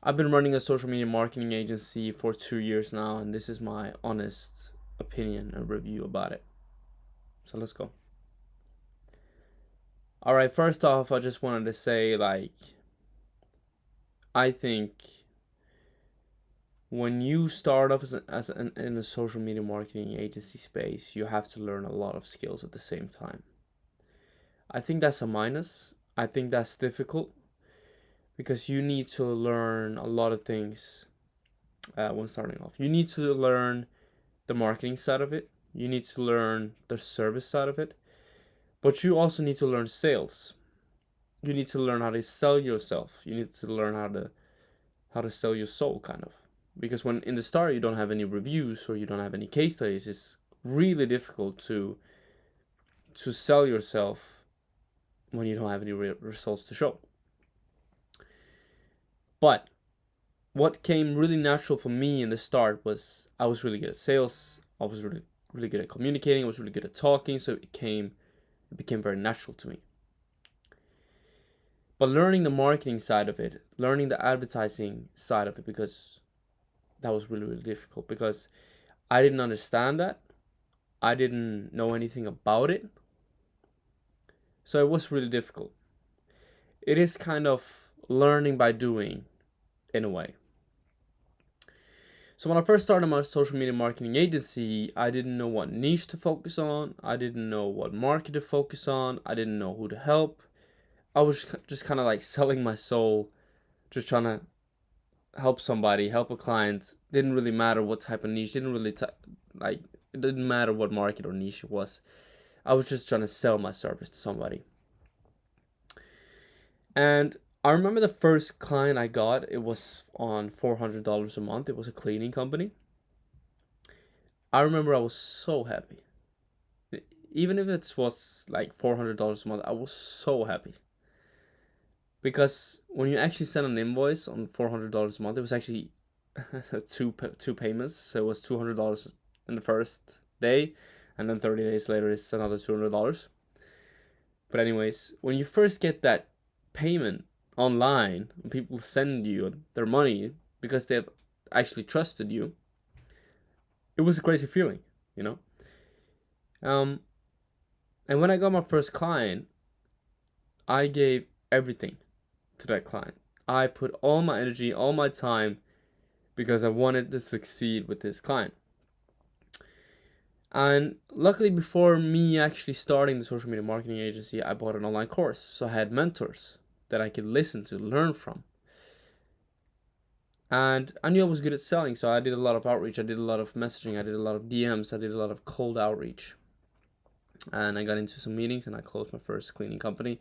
I've been running a social media marketing agency for 2 years now, and this is my honest opinion and review about it. So let's go. All right, first off, I just wanted to say, I think when you start off in a social media marketing agency space, you have to learn a lot of skills at the same time. I think that's a minus. I think that's difficult because you need to learn a lot of things when starting off. You need to learn the marketing side of it. You need to learn the service side of it. But you also need to learn sales. You need to learn how to sell yourself. You need to learn how to sell your soul, kind of. Because when in the start you don't have any reviews or you don't have any case studies, it's really difficult to sell yourself when you don't have any results to show. But what came really natural for me in the start was I was really good at sales. I was really good at communicating. I was really good at talking. So it became very natural to me. But learning the marketing side of it, learning the advertising side of it, because that was really, really difficult because I didn't understand that. I didn't know anything about it. So it was really difficult. It is kind of learning by doing in a way. So when I first started my social media marketing agency, I didn't know what niche to focus on. I didn't know what market to focus on. I didn't know who to help. I was just kind of like selling my soul, just trying to help somebody, help a client. Didn't really matter what type of niche. It didn't matter what market or niche it was. I was just trying to sell my service to somebody. And I remember the first client I got, it was on $400 a month. It was a cleaning company. I remember I was so happy. Even if it was like $400 a month, I was so happy. Because when you actually send an invoice on $400 a month, it was actually two payments. So it was $200 in the first day, and then 30 days later it's another $200. But anyways, when you first get that payment online, and people send you their money because they've actually trusted you, it was a crazy feeling, you know. And when I got my first client, I gave everything to that client. I put all my energy, all my time, because I wanted to succeed with this client. And luckily, before me actually starting the social media marketing agency, I bought an online course. So I had mentors that I could listen to, learn from. And I knew I was good at selling, so I did a lot of outreach. I did a lot of messaging. I did a lot of DMs. I did a lot of cold outreach. And I got into some meetings and I closed my first cleaning company.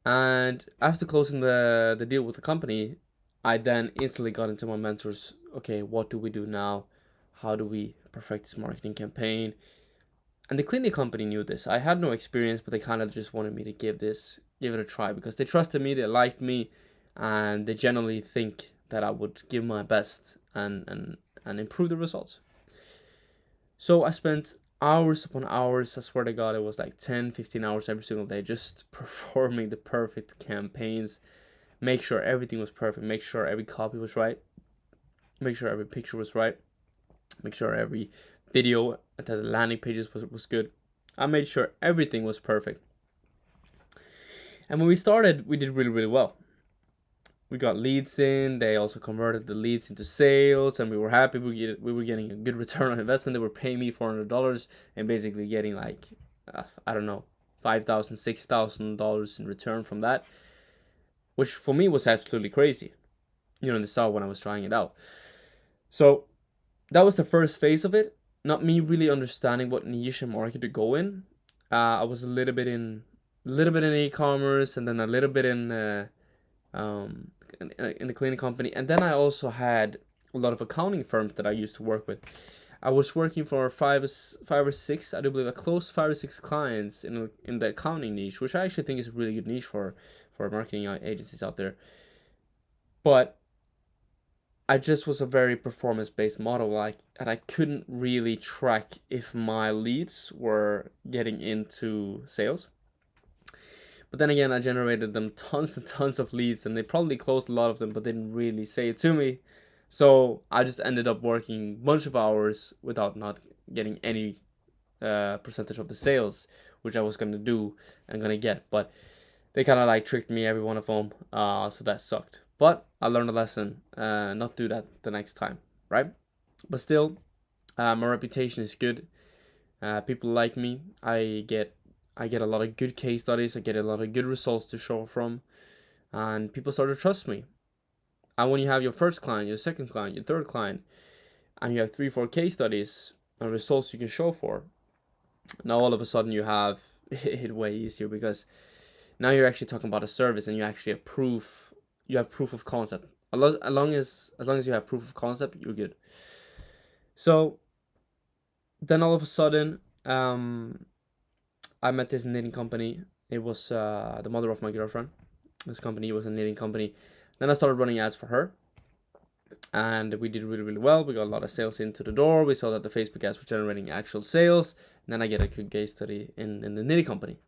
And after closing the deal with the company, I then instantly got into my mentors. Okay, what do we do now? How do we perfect this marketing campaign? And the cleaning company knew this. I had no experience, but they kind of just wanted me to give it a try because they trusted me, they liked me, and they generally think that I would give my best and improve the results. So I spent hours upon hours. I swear to God, it was like 10, 15 hours every single day just performing the perfect campaigns. Make sure everything was perfect. Make sure every copy was right. Make sure every picture was right. Make sure every video at the landing pages was good. I made sure everything was perfect. And when we started, we did really, really well. We got leads in. They also converted the leads into sales, and we were happy. We were getting a good return on investment. They were paying me $400 and basically getting like, I don't know, $5,000, $6,000 in return from that, which for me was absolutely crazy, in the start when I was trying it out. So that was the first phase of it. Not me really understanding what niche and market to go in. I was a little bit in e-commerce, and then a little bit in the cleaning company, and then I also had a lot of accounting firms that I used to work with. I was working for five or six, I do believe, I closed 5 or 6 clients in the accounting niche, which I actually think is a really good niche for marketing agencies out there. But I just was a very performance-based model, and I couldn't really track if my leads were getting into sales. But then again, I generated them tons and tons of leads, and they probably closed a lot of them, but they didn't really say it to me. So I just ended up working a bunch of hours without not getting any percentage of the sales, which I was gonna do and gonna get. But they kind of like tricked me, every one of them. So that sucked. But I learned a lesson. Not do that the next time, right? But still, my reputation is good. People like me. I get a lot of good case studies. I get a lot of good results to show from, and people start to trust me. And when you have your first client, your second client, your third client, and you have 3-4 case studies and results you can show for, now all of a sudden you have it way easier, because now you're actually talking about a service and you actually have proof. You have proof of concept. As long as you have proof of concept, you're good. So then all of a sudden, I met this knitting company. It was the mother of my girlfriend. This company was a knitting company. Then I started running ads for her, and we did really, really well. We got a lot of sales into the door. We saw that the Facebook ads were generating actual sales. And then I get a good case study in the knitting company.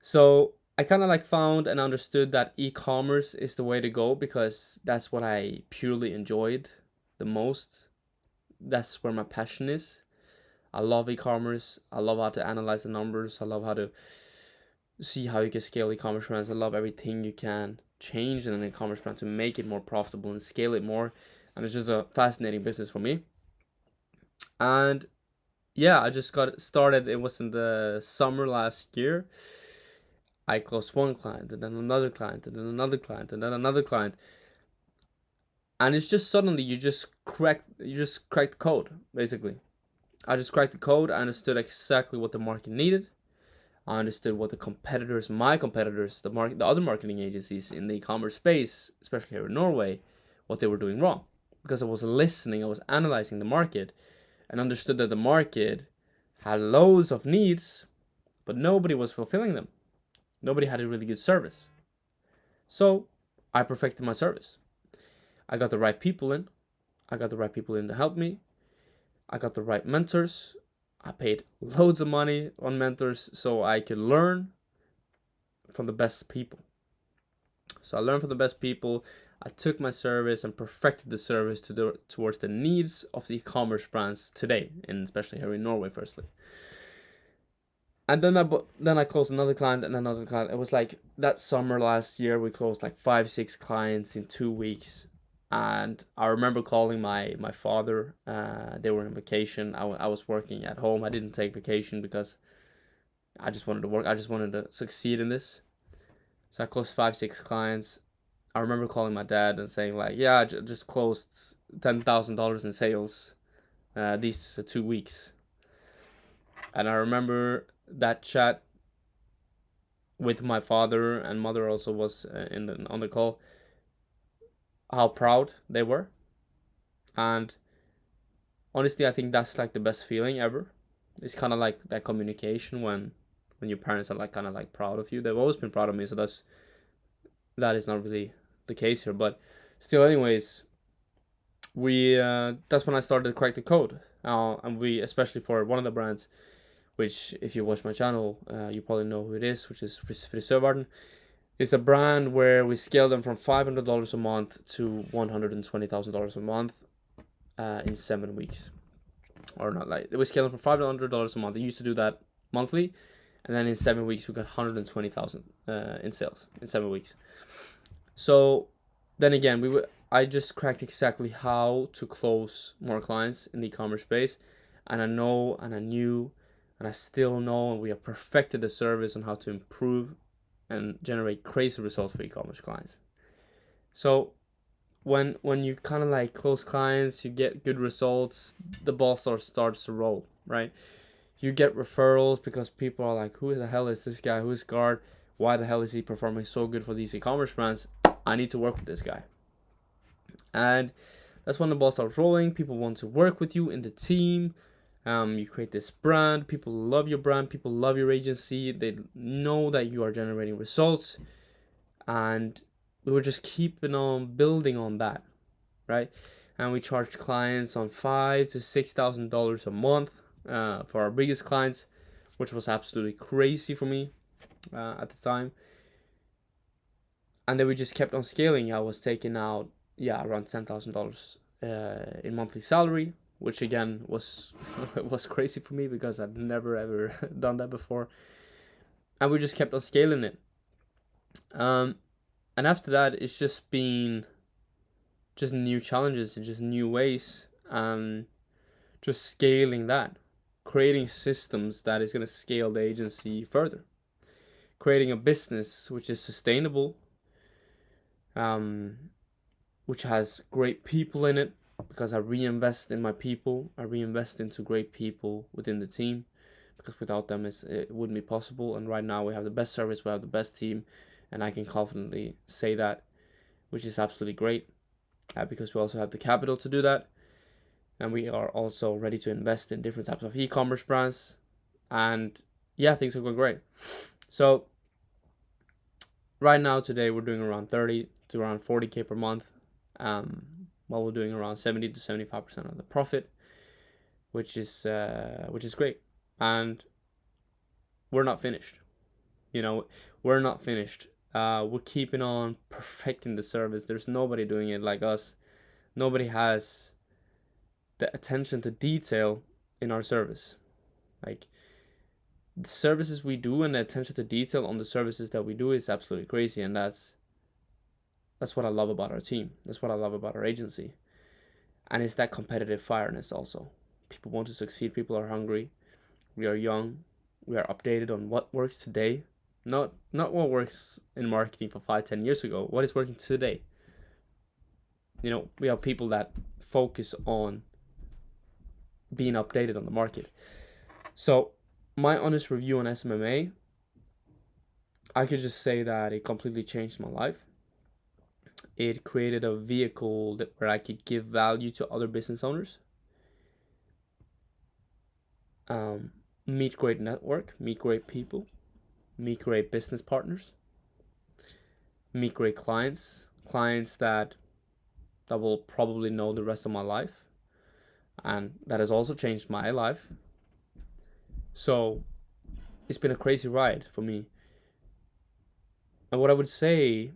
So I kind of like found and understood that e-commerce is the way to go, because that's what I purely enjoyed the most. That's where my passion is. I love e-commerce. I love how to analyze the numbers. I love how to see how you can scale e-commerce brands. I love everything you can change in an e-commerce brand to make it more profitable and scale it more. And it's just a fascinating business for me. And yeah, I just got started. It was in the summer last year. I closed one client, and then another client, and then another client, and then another client. And it's just suddenly you just cracked the code, basically. I just cracked the code. I understood exactly what the market needed. I understood what my competitors, the other marketing agencies in the e-commerce space, especially here in Norway, what they were doing wrong. Because I was listening, I was analyzing the market, and understood that the market had loads of needs, but nobody was fulfilling them. Nobody had a really good service. So I perfected my service. I got the right people in. I got the right people in to help me. I got the right mentors. I paid loads of money on mentors so I could learn from the best people. So I learned from the best people. I took my service and perfected the service towards the needs of the e-commerce brands today, and especially here in Norway, firstly. And then I closed another client and another client. It was like that summer last year, we closed like 5-6 clients in 2 weeks. And I remember calling my father. They were on vacation. I was working at home. I didn't take vacation because I just wanted to work. I just wanted to succeed in this. So I closed 5-6 clients. I remember calling my dad and saying like, yeah, I just closed $10,000 in sales these 2 weeks. And I remember that chat with my father, and mother also was on the call, how proud they were. And honestly, I think that's like the best feeling ever. It's kind of like that communication when your parents are like kind of like proud of you. They've always been proud of me, so that is not really the case here. But still, anyways, we that's when I started to crack the code. And we, especially for one of the brands, which if you watch my channel, you probably know who it is, which is Frisørverden. It's a brand where we scaled them from $500 a month to $120,000 a month in 7 weeks. Or not, like we scaled them from $500 a month. They used to do that monthly, and then in 7 weeks we got 120,000 in sales in 7 weeks. So then again, I just cracked exactly how to close more clients in the e-commerce space, and I know, and I knew, and I still know, and we have perfected the service on how to improve and generate crazy results for e-commerce clients. So when you kind of like close clients, you get good results, the ball starts to roll, right? You get referrals because people are like, who the hell is this guy? Who is Gard? Why the hell is he performing so good for these e-commerce brands? I need to work with this guy. And that's when the ball starts rolling. People want to work with you in the team. You create this brand. People love your brand. People love your agency. They know that you are generating results. And we were just keeping on building on that, right? And we charged clients on $5,000 to $6,000 a month for our biggest clients, which was absolutely crazy for me. at the time. And then we just kept on scaling. I was taking out around $10,000 in monthly salary, which again was was crazy for me because I'd never ever done that before. And we just kept on scaling it. And after that, it's just been just new challenges and just new ways, and just scaling that, creating systems that is going to scale the agency further, creating a business which is sustainable, which has great people in it, because I reinvest in my people. I reinvest into great people within the team, because without them it wouldn't be possible. And right now we have the best service, we have the best team, and I can confidently say that, which is absolutely great, because we also have the capital to do that. And we are also ready to invest in different types of e-commerce brands. And yeah, things are going great. So right now, today, we're doing around 30 to around 40K per month, while we're doing around 70 to 75% of the profit, which is great. And we're not finished. We're not finished. We're keeping on perfecting the service. There's nobody doing it like us. Nobody has the attention to detail in our service. Like, the services we do and the attention to detail on the services that we do is absolutely crazy. And that's what I love about our team. That's what I love about our agency. And it's that competitive fireness also. People want to succeed. People are hungry. We are young. We are updated on what works today. Not what works in marketing for 5-10 years ago. What is working today? We have people that focus on being updated on the market. So my honest review on SMMA, I could just say that it completely changed my life. It created a vehicle where I could give value to other business owners, meet great network, meet great people, meet great business partners, meet great clients that will probably know the rest of my life, and that has also changed my life. So it's been a crazy ride for me. And what I would say,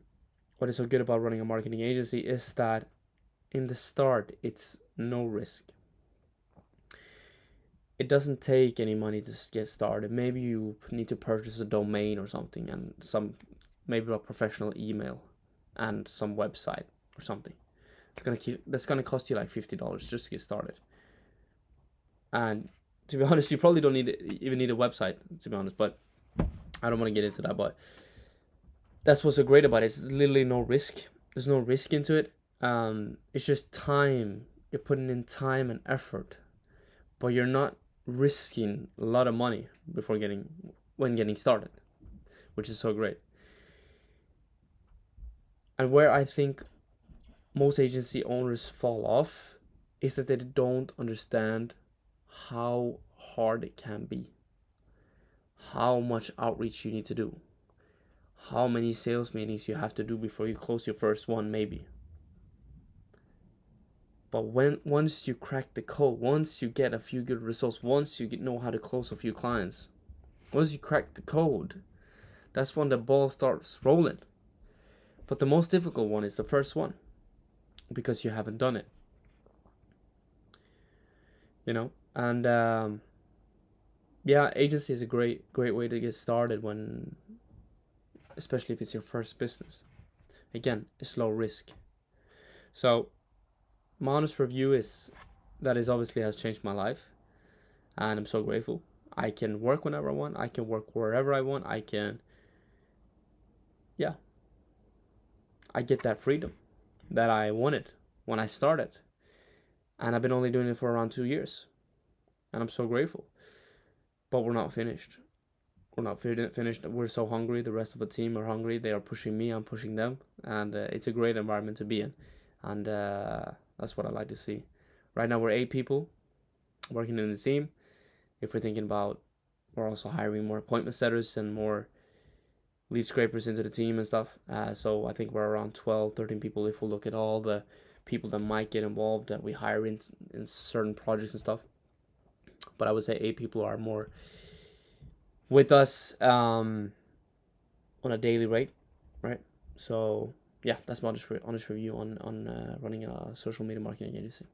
what is so good about running a marketing agency, is that in the start, it's no risk. It doesn't take any money to get started. Maybe you need to purchase a domain or something, and maybe a professional email and some website or something. That's gonna cost you like $50 just to get started. And to be honest, you probably don't even need a website, to be honest, but I don't want to get into that. But that's what's so great about it. It's literally no risk. There's no risk into it. It's just time. You're putting in time and effort, but you're not risking a lot of money when getting started, which is so great. And where I think most agency owners fall off is that they don't understand how hard it can be, how much outreach you need to do, how many sales meetings you have to do before you close your first one, maybe. But once you crack the code, once you get a few good results, once you know how to close a few clients, once you crack the code, that's when the ball starts rolling. But the most difficult one is the first one, because you haven't done it. And agency is a great way to get started, especially if it's your first business. Again, it's low risk. So my honest review is that it obviously has changed my life, and I'm so grateful. I can work whenever I want. I can work wherever I want. I get that freedom that I wanted when I started. And I've been only doing it for around 2 years. And I'm so grateful. But we're not finished. We're not finished. We're so hungry. The rest of the team are hungry. They are pushing me. I'm pushing them. And it's a great environment to be in. And that's what I like to see. Right now, we're 8 people working in the team. If we're thinking about, we're also hiring more appointment setters and more lead scrapers into the team and stuff. So I think we're around 12, 13 people if we look at all the people that might get involved that we hire in certain projects and stuff. But I would say 8 people are more with us, on a daily rate, right? So yeah, that's my honest review on running a social media marketing agency.